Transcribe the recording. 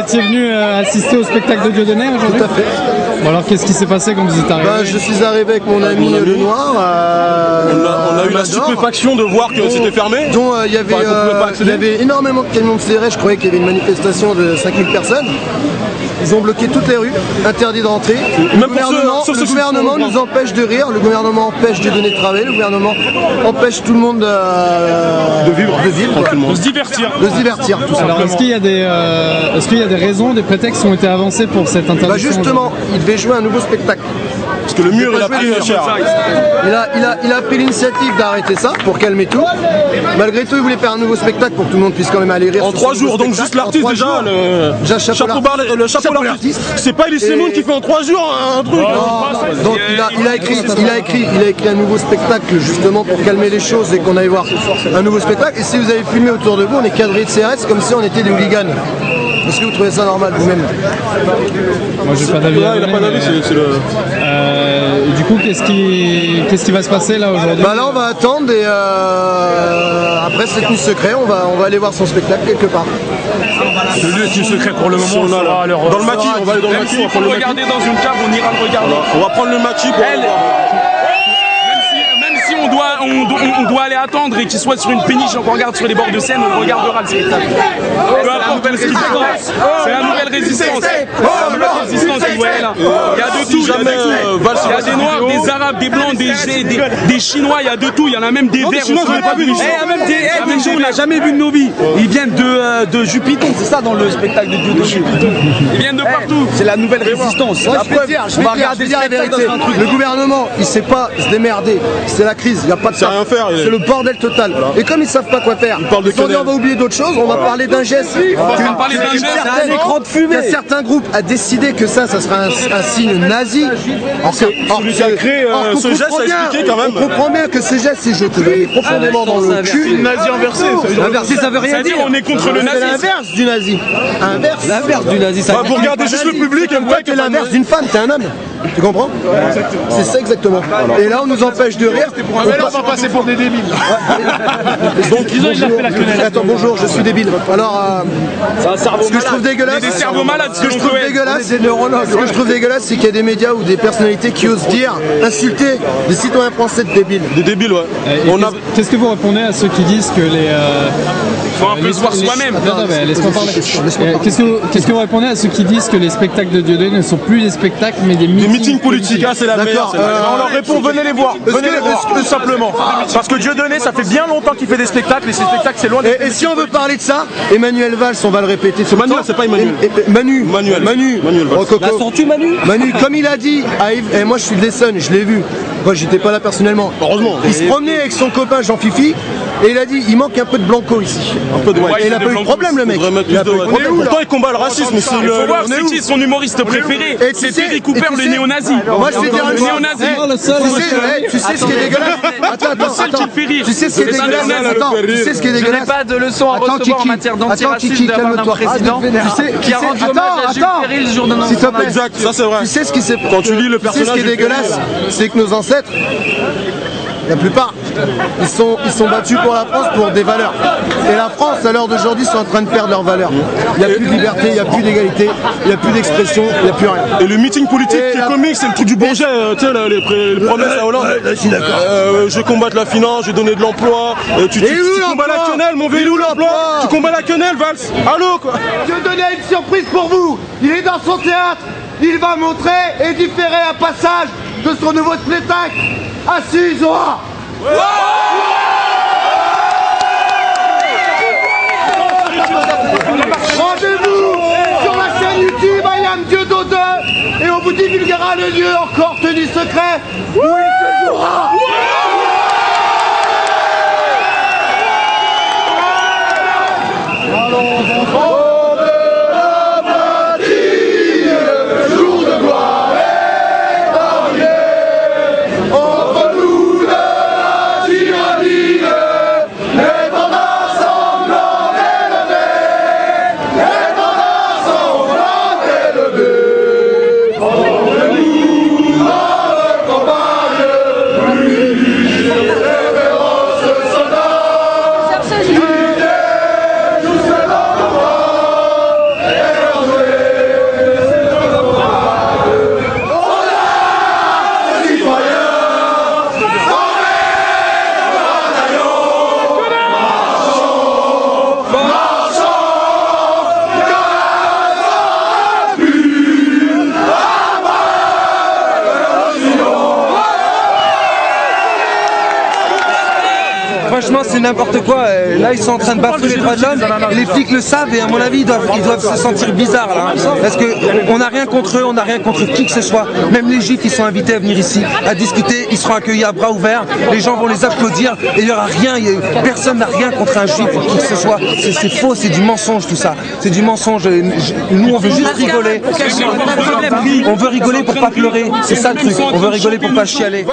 étiez venu assister au spectacle de Dieudonné aujourd'hui? Tout à fait. Bon, alors qu'est-ce qui s'est passé quand vous êtes arrivé? Je suis arrivé avec mon ami Le Noir. On a eu la stupéfaction de voir que c'était fermé. Dont il y avait énormément de camions de CRS. Je croyais qu'il y avait une manifestation de 5000 personnes. Ils ont bloqué toutes les rues, interdit de rentrer. Le gouvernement nous empêche de rire, le gouvernement empêche Dieudonné de travailler, le gouvernement empêche tout le monde de vivre tranquillement. De se divertir. De se divertir, tout simplement. Alors est-ce qu'il y a des raisons, des prétextes qui ont été avancés pour cette interdiction? Justement, il devait jouer un nouveau spectacle. Parce que le mur il a pris cher. Il a pris l'initiative d'arrêter ça pour calmer tout. Malgré tout, il voulait faire un nouveau spectacle pour que tout le monde puisse quand même aller rire. En 3 jours, donc juste l'artiste déjà, le chapeau l'artiste. C'est pas Elie Semoun qui fait en 3 jours un truc. Donc il a écrit un nouveau spectacle justement pour calmer les choses et qu'on aille voir un nouveau spectacle. Et si vous avez filmé autour de vous, on est cadré de CRS comme si on était des hooligans. Est-ce que vous trouvez ça normal vous-même? Moi j'ai pas d'avis. Il a pas d'avis, c'est le... Du coup, qu'est-ce qui va se passer là aujourd'hui? Là on va attendre et après cette nuit secret, on va aller voir son spectacle quelque part. Le lieu est secret pour le moment, on sera à l'heure. Dans le maquis, on va aller dans le maquis. Si on peut le regarder dans une cave, on ira le regarder. On va prendre le maquis pour on doit aller attendre et qu'il soit sur une péniche et qu'on regarde sur les bords de Seine, on regardera le spectacle. Peu importe ce qui se passe, c'est la nouvelle résistance. La nouvelle résistance qui est là. Il y a de tout. Il y a des Noirs, des Arabes, des Blancs, des Chinois, il y a de tout. Il y en a même des Verts. Il y a même des gens qu'on n'a jamais vu de nos vies. Ils viennent de Jupiton, c'est ça dans le spectacle de Dieudonné. Ils viennent de partout. C'est la nouvelle résistance. On va regarder la vérité. Le gouvernement, il sait pas se démerder. C'est la crise. Il n'y a pas de ça. C'est le bordel total. Et comme ils savent pas quoi faire, ils ont dit on va oublier d'autres choses, on va parler d'un geste. On va parler d'un geste, un écran de fumée. Certains groupes a décidé que ça sera un signe nazi. Celui qui a créé ce geste a expliqué quand même. On comprend bien que ce geste, c'est je te vais profondément dans le cul. Une nazi inversée. Inversé, ça veut rien dire. On est contre le nazisme. C'est l'inverse du nazi. L'inverse du nazi. Vous regardez juste le public, toi t'es l'inverse d'une femme, t'es un homme. Tu comprends? C'est ça exactement. Et là on nous empêche de rire. On va passer pour des débiles. Donc attends, bonjour, je suis débile. Alors ce que je trouve dégueulasse, des cerveaux malades. Ce que je trouve dégueulasse, c'est qu'il y a des médias ou des personnalités qui osent dire, insulter des citoyens français de débiles. Des débiles, ouais. Qu'est-ce que vous répondez à ceux qui disent que les... faut un peu se voir soi-même. Laisse-moi parler. Qu'est-ce que vous répondez à ceux qui disent que les spectacles de Dieudonné ne sont plus des spectacles mais des meetings politiques? C'est la meilleure. On leur répond, venez les voir. Venez les voir, tout simplement. Parce que Dieudonné, ça fait bien longtemps qu'il fait des spectacles et ces spectacles, c'est loin. Et si on veut parler de ça, Emmanuel Valls, on va le répéter. C'est Manuel, c'est pas Emmanuel. Manu. La sens-tu, Manu? Manu, comme il a dit, et moi je suis de l'Essonne, je l'ai vu. Moi j'étais pas là personnellement. Heureusement. Il se promenait avec son copain Jean-Fifi et il a dit il manque un peu de blanco ici. Un peu de white. Et il a pas eu de problème le mec. Pourtant il combat le racisme. Il faut voir c'est qui son humoriste préféré. C'est Terry Cooper, le néo-nazi. Moi je vais dire le néo-nazi. Tu sais ce qui est dégueulasse? Attends. Tu sais ce qui est dégueulasse? Je n'ai pas de leçon à recevoir en matière d'antiracisme de la part d'un président qui a rendu hommage à Jules Ferry le jour de notre naissance. Exact, ça c'est vrai. Tu sais ce qui s'est passé? Quand tu lis le personnage, ce qui est dégueulasse, c'est que nos ancêtres, la plupart, ils sont battus pour la France pour des valeurs. Et la France, à l'heure d'aujourd'hui, sont en train de perdre leurs valeurs. Il n'y a plus de liberté, il n'y a plus d'égalité, il n'y a plus d'expression, il n'y a plus rien. Et le meeting politique qui est comique, c'est le truc du Bourget, tu sais, les promesses à Hollande. Je suis d'accord. Je vais combattre la finance, je vais donner de l'emploi. Tu combats la quenelle, mon vieux, l'emploi. Tu combats la quenelle, Valls. Allô, quoi. Dieudonné a une surprise pour vous. Il est dans son théâtre. Il va montrer et différer un passage de son nouveau spectacle. Assise, Zoa. Rendez-vous sur la chaîne YouTube I Am Dieudo 2 et on vous divulguera le lieu encore tenu secret où il se jouera. c'est n'importe quoi. Là, ils sont en train de bafouer les droits de l'homme. Les flics le savent et à mon avis, ils doivent se sentir bizarres là. Parce qu'on n'a rien contre eux, on n'a rien contre qui que ce soit. Même les juifs, ils sont invités à venir ici, à discuter. Ils seront accueillis à bras ouverts. Les gens vont les applaudir et il n'y aura rien. Personne n'a rien contre un juif ou qui que ce soit. C'est faux, c'est du mensonge tout ça. C'est du mensonge. Nous, on veut juste rigoler. On veut rigoler pour pas pleurer. C'est ça le truc. On veut rigoler pour pas chialer.